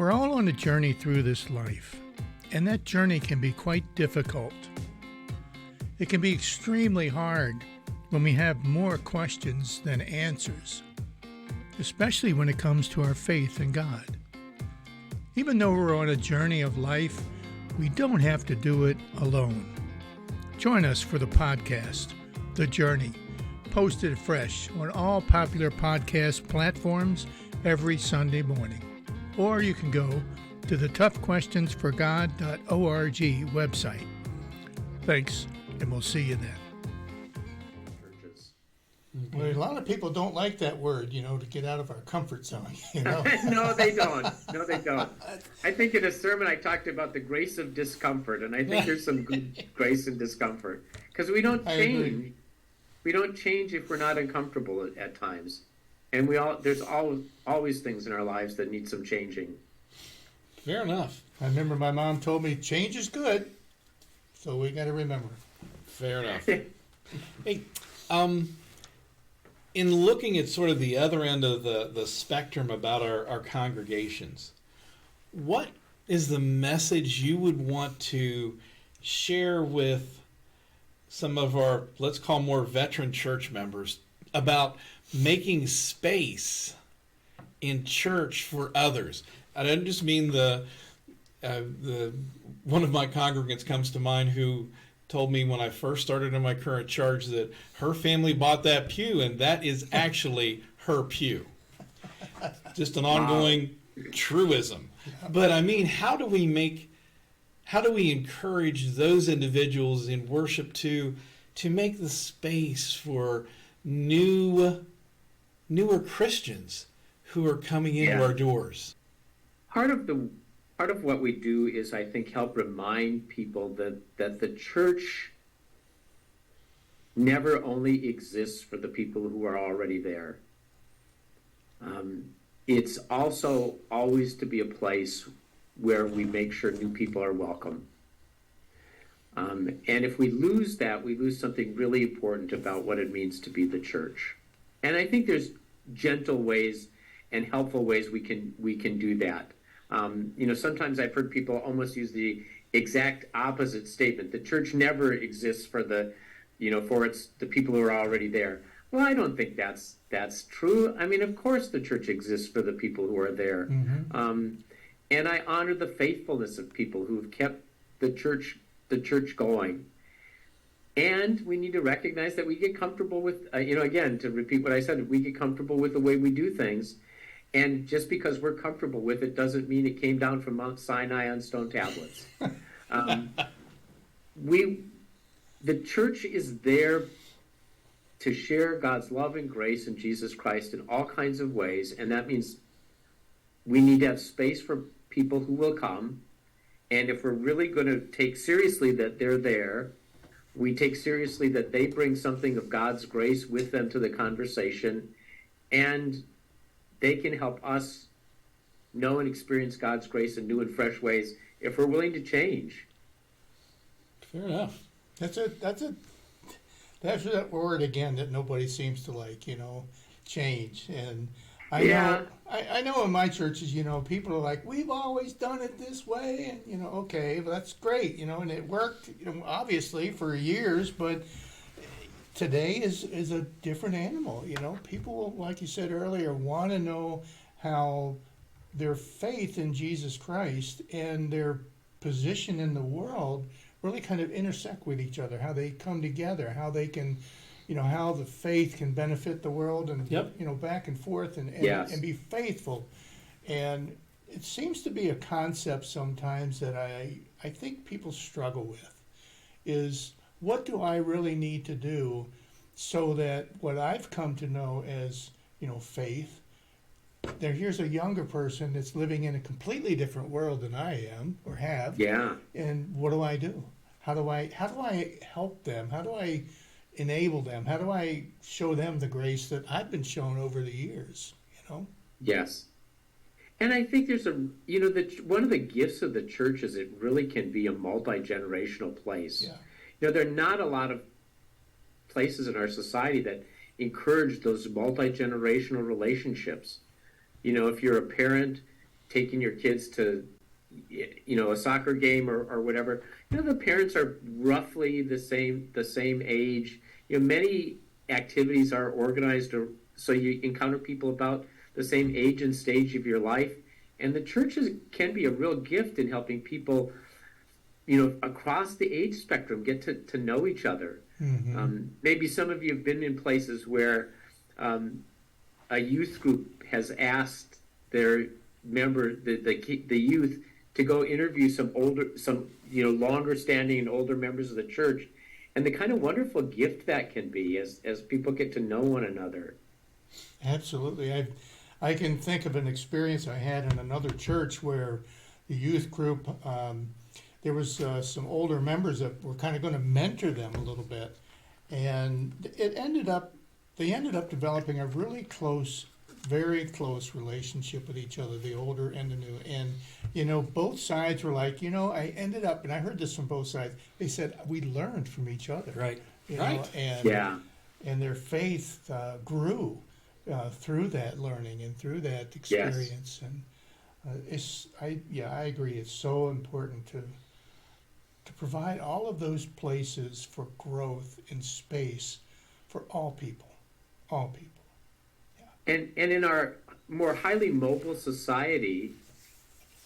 We're all on a journey through this life, and that journey can be quite difficult. It can be extremely hard when we have more questions than answers, especially when it comes to our faith in God. Even though we're on a journey of life, we don't have to do it alone. Join us for the podcast, The Journey, posted fresh on all popular podcast platforms every Sunday morning. Or you can go to the toughquestionsforgod.org website. Thanks, and we'll see you then. Well, a lot of people don't like that word, to get out of our comfort zone, No, they don't. I think in a sermon I talked about the grace of discomfort, and I think there's some good grace in discomfort. Because we don't change. We don't change if we're not uncomfortable at times. And there's always things in our lives that need some changing. Fair enough. I remember my mom told me change is good, so we got to remember. Fair enough. Hey, in looking at sort of the other end of the spectrum about our congregations, what is the message you would want to share with some of our, let's call more veteran church members, about making space in church for others? I don't just mean the one of my congregants comes to mind who told me when I first started in my current charge that her family bought that pew, and that is actually her pew. Just an ongoing truism. But I mean, how do we encourage those individuals in worship to make the space for newer Christians who are coming into our doors? Part of what we do is, I think, help remind people that the church never only exists for the people who are already there. It's also always to be a place where we make sure new people are welcome. And if we lose that, we lose something really important about what it means to be the church. And I think there's gentle ways and helpful ways we can do that. Sometimes I've heard people almost use the exact opposite statement. The church never exists for the people who are already there. Well, I don't think that's true. I mean, of course the church exists for the people who are there. Mm-hmm. And I honor the faithfulness of people who have kept the church going. And we need to recognize that we get comfortable with, again, to repeat what I said, we get comfortable with the way we do things. And just because we're comfortable with it doesn't mean it came down from Mount Sinai on stone tablets. The church is there to share God's love and grace in Jesus Christ in all kinds of ways. And that means we need to have space for people who will come. And if we're really going to take seriously that they're there, we take seriously that they bring something of God's grace with them to the conversation, and they can help us know and experience God's grace in new and fresh ways if we're willing to change. Fair enough. That's that word again that nobody seems to like, change. And I know in my churches, people are like, we've always done it this way, and okay, well, that's great, and it worked, obviously for years, but today is a different animal. People, like you said earlier, want to know how their faith in Jesus Christ and their position in the world really kind of intersect with each other, how they come together, how they can, how the faith can benefit the world, and back and forth, and be faithful. And it seems to be a concept sometimes that I think people struggle with, is what do I really need to do so that what I've come to know as, faith, here's a younger person that's living in a completely different world than I am or have. Yeah. And what do I do? How do I help them? How do I enable them? How do I show them the grace that I've been shown over the years, Yes. And I think there's one of the gifts of the church is it really can be a multi-generational place. Yeah. There are not a lot of places in our society that encourage those multi-generational relationships. If you're a parent, taking your kids to, a soccer game or whatever, the parents are roughly the same age. Many activities are organized so you encounter people about the same age and stage of your life. And the churches can be a real gift in helping people, across the age spectrum get to know each other. Maybe some of you have been in places where a youth group has asked their member, the youth, to go interview some longer standing and older members of the church, and the kind of wonderful gift that can be as people get to know one another. Absolutely. I can think of an experience I had in another church where the youth group, there was some older members that were kind of going to mentor them a little bit, and they ended up developing a really close, very close relationship with each other, the older and the new. And both sides were like, I ended up, and I heard this from both sides, they said we learned from each other, Right. And their faith grew through that learning and through that experience. Yes. And I agree, it's so important to provide all of those places for growth in space for all people. And in our more highly mobile society,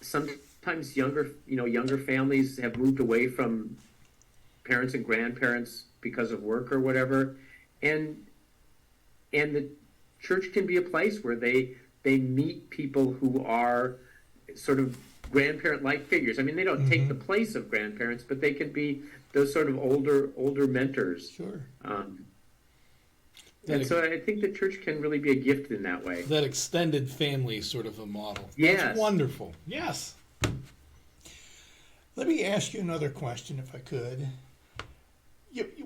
sometimes younger families have moved away from parents and grandparents because of work or whatever, and the church can be a place where they meet people who are sort of grandparent-like figures. I mean, they don't take the place of grandparents, but they can be those sort of older mentors. Sure. And so I think the church can really be a gift in that way. That extended family sort of a model. Yes. That's wonderful. Yes. Let me ask you another question, if I could.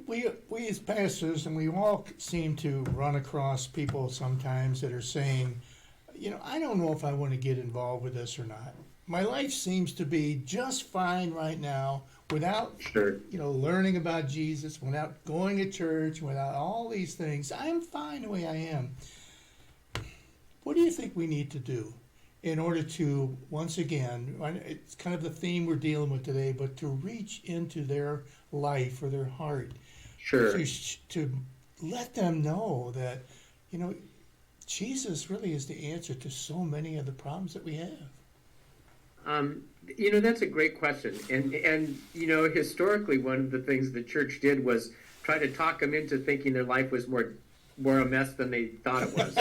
We as pastors, and we all seem to run across people sometimes that are saying, I don't know if I want to get involved with this or not. My life seems to be just fine right now without, learning about Jesus, without going to church, without all these things. I'm fine the way I am. What do you think we need to do in order to, once again, it's kind of the theme we're dealing with today, but to reach into their life or their heart, to let them know that, Jesus really is the answer to so many of the problems that we have? That's a great question. And historically, one of the things the church did was try to talk them into thinking their life was more a mess than they thought it was.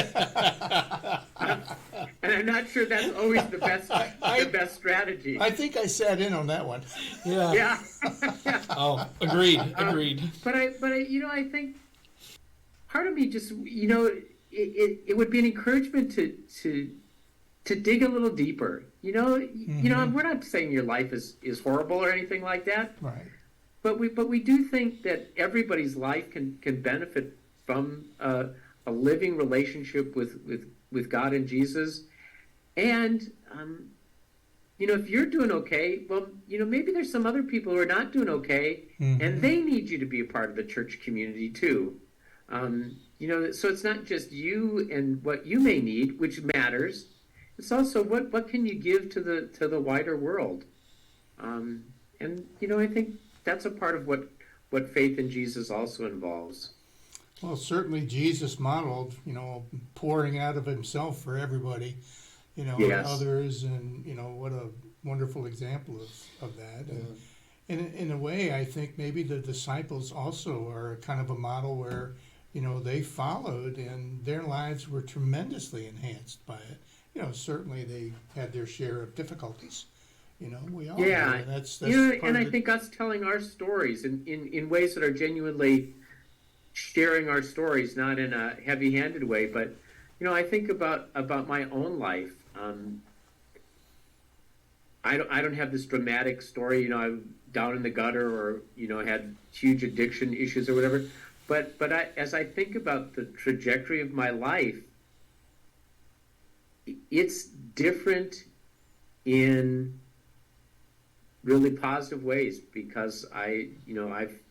And I'm not sure that's always the best strategy. I think I sat in on that one. Yeah. Yeah. Oh, agreed. But I think part of me just, it would be an encouragement to dig a little deeper. We're not saying your life is horrible or anything like that. Right. But we do think that everybody's life can benefit from a living relationship with God and Jesus. And if you're doing okay, well, maybe there's some other people who are not doing okay, and they need you to be a part of the church community too. So it's not just you and what you may need, which matters. It's also what can you give to the wider world, and I think that's a part of what faith in Jesus also involves. Well, certainly Jesus modeled, pouring out of himself for everybody, Yes. others, and what a wonderful example of that. And in a way, I think maybe the disciples also are kind of a model where they followed, and their lives were tremendously enhanced by it. Certainly they had their share of difficulties. We all do. That's and I think us telling our stories in ways that are genuinely sharing our stories, not in a heavy-handed way, but I think about my own life. I don't have this dramatic story. I'm down in the gutter, or had huge addiction issues or whatever. But as I think about the trajectory of my life, it's different in really positive ways because I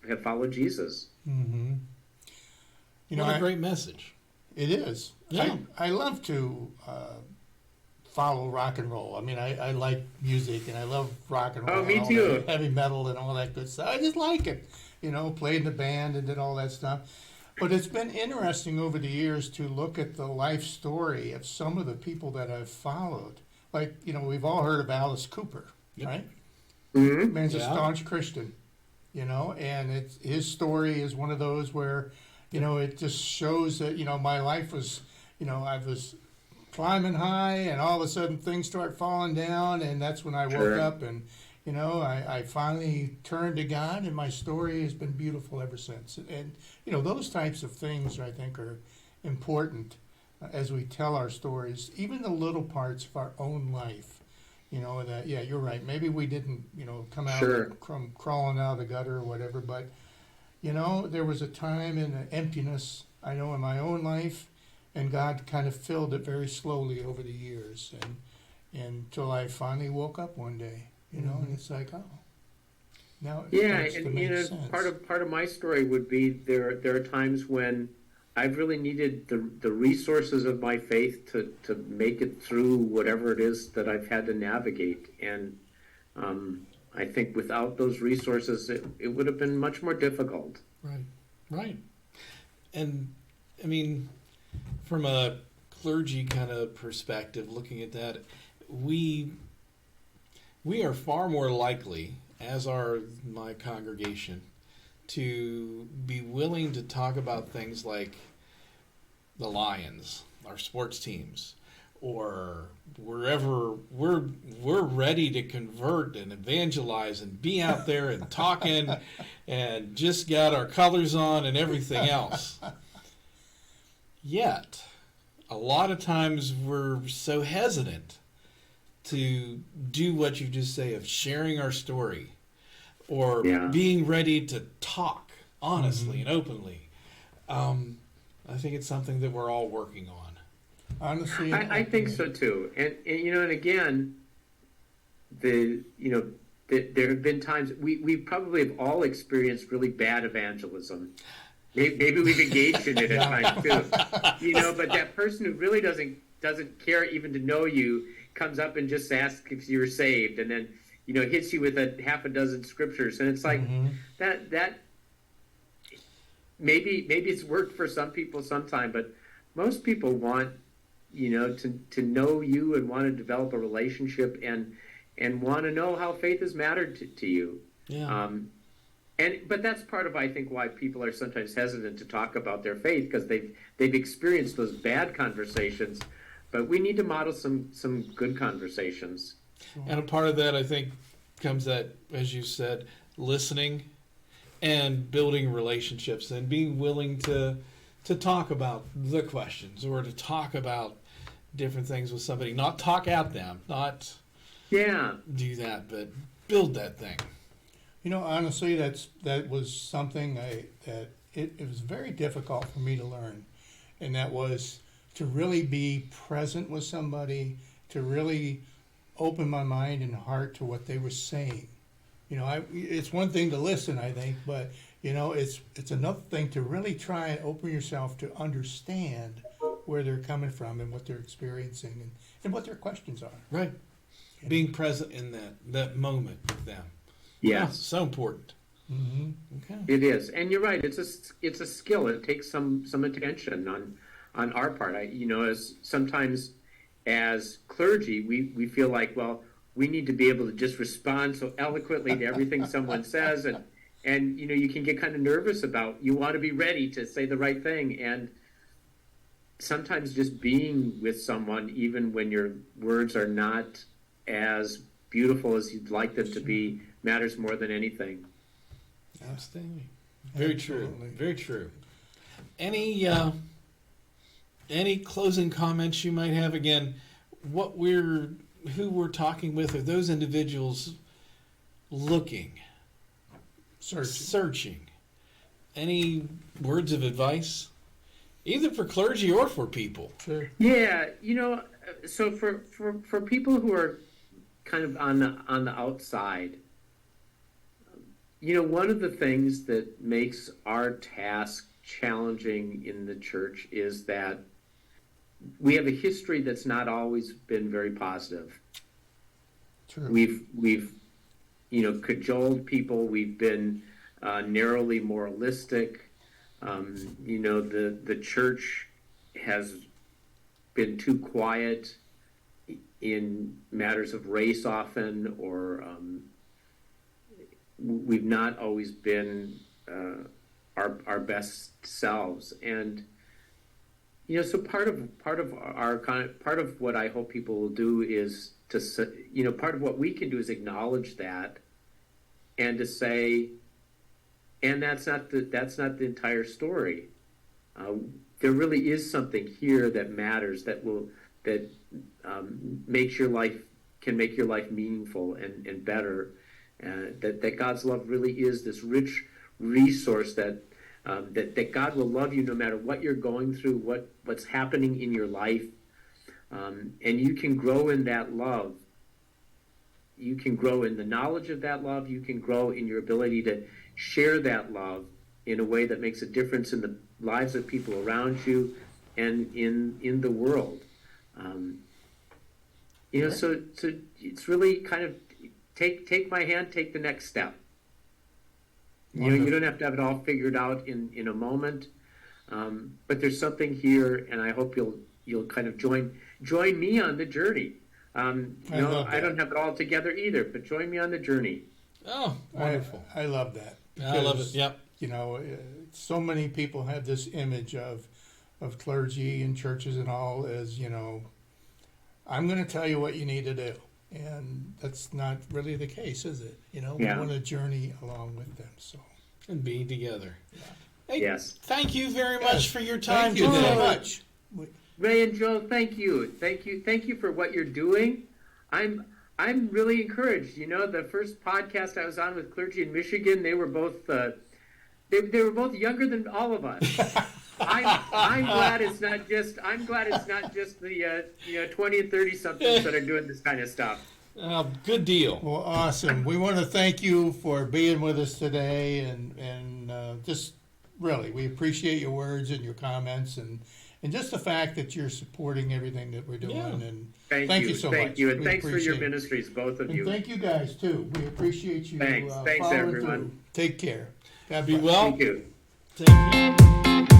have followed Jesus. Mm-hmm. What a great message. It is. Yeah. I love to follow rock and roll. I mean, I like music and I love rock and roll. Oh, me and all too. that heavy metal and all that good stuff. I just like it. You know, played in the band and did all that stuff. But it's been interesting over the years to look at the life story of some of the people that I've followed. Like, you know, we've all heard of Alice Cooper, Yep. right? Mhm. Man's a Yeah. staunch Christian, you know, and his story is one of those where, you know, it just shows that, you know, my life was, you know, I was climbing high and all of a sudden things start falling down, and that's when I woke Sure. up and, you know, I finally turned to God, and my story has been beautiful ever since. And, you know, those types of things I think are important as we tell our stories, even the little parts of our own life. You know, that, yeah, you're right. Maybe we didn't, you know, come out Sure. from crawling out of the gutter or whatever, but, you know, there was a time in the emptiness, I know, in my own life, and God kind of filled it very slowly over the years, and until I finally woke up one day, you know, and it's like, oh, now it Yeah, starts to and make you know, sense. part of my story would be there are times when I've really needed the resources of my faith to make it through whatever it is that I've had to navigate. And I think without those resources, it would have been much more difficult. Right, right. And I mean, from a clergy kind of perspective, looking at that, we are far more likely, as are my congregation, to be willing to talk about things like the Lions, our sports teams, or wherever we're ready to convert and evangelize and be out there and talking and just got our colors on and everything else. Yet, a lot of times we're so hesitant to do what you just say of sharing our story or Yeah. being ready to talk honestly and openly. I think it's something that we're all working on. Honestly, I think so too. And you know, and again, there have been times we probably have all experienced really bad evangelism. Maybe we've engaged in it at times too. You know, but that person who really doesn't care even to know you comes up and just asks if you're saved, and then, you know, hits you with a half a dozen scriptures, and it's like that. Maybe it's worked for some people sometime, but most people want, you know, to know you and want to develop a relationship and want to know how faith has mattered to you. Yeah. But that's part of, I think, why people are sometimes hesitant to talk about their faith, because they've experienced those bad conversations. But we need to model some good conversations. And a part of that, I think, comes that, as you said, listening and building relationships and being willing to talk about the questions or to talk about different things with somebody. Not talk at them, not Yeah. do that, but build that thing. you know, honestly, that was something that it was very difficult for me to learn, and that was to really be present with somebody, to really open my mind and heart to what they were saying. You know, it's one thing to listen, I think, but you know, it's another thing to really try and open yourself to understand where they're coming from and what they're experiencing and what their questions are. Right. Being present in that moment with them. Yes. Oh, so important. Mm-hmm. Okay. It is, and you're right. It's a skill. It takes some attention on our part. As sometimes as clergy, we feel like, well, we need to be able to just respond so eloquently to everything someone says, and you know, you can get kind of nervous about. You want to be ready to say the right thing, and sometimes just being with someone, even when your words are not as beautiful as you'd like them to be, matters more than anything. Outstanding. Very Absolutely. true. Very true. Any closing comments you might have? Again, who we're talking with, are those individuals looking, searching? Any words of advice, either for clergy or for people? Sure. Yeah, you know, so for people who are kind of on the outside, you know, one of the things that makes our task challenging in the church is that we have a history that's not always been very positive. True. We've cajoled people. We've been narrowly moralistic. The church has been too quiet in matters of race often, or we've not always been our best selves. And so part of what I hope people will do is to part of what we can do is acknowledge that, and to say, and that's not the entire story. There really is something here that matters, that makes your life, can make your life meaningful and better. That God's love really is this rich resource that God will love you no matter what you're going through, what's happening in your life, and you can grow in that love. You can grow in the knowledge of that love. You can grow in your ability to share that love in a way that makes a difference in the lives of people around you and in the world. So it's really kind of take my hand, take the next step. You don't have to have it all figured out in a moment, but there's something here, and I hope you'll kind of join me on the journey. I don't have it all together either, but join me on the journey. Oh, wonderful! I love that. I love it. Yep. So many people have this image of clergy and churches and all as I'm going to tell you what you need to do, and that's not really the case, is it? We want to journey along with them. So And be together. Yeah. Hey, Yes. Thank you very much for your time Thank you today. very much. Ray and Joe, thank you for what you're doing. I'm really encouraged. The first podcast I was on with clergy in Michigan, they were both they were both younger than all of us. I'm glad it's not just the 20 and 30 somethings that are doing this kind of stuff. Good deal. Well, awesome. We want to thank you for being with us today, and just really, we appreciate your words and your comments, and just the fact that you're supporting everything that we're doing. Yeah. And Thank you so thank much. you, and We thanks for your appreciate it. ministries, both of And you. thank you guys too. We appreciate you. Thanks Following everyone. through. Take care. God Be bless. well. Thank you. Thank you.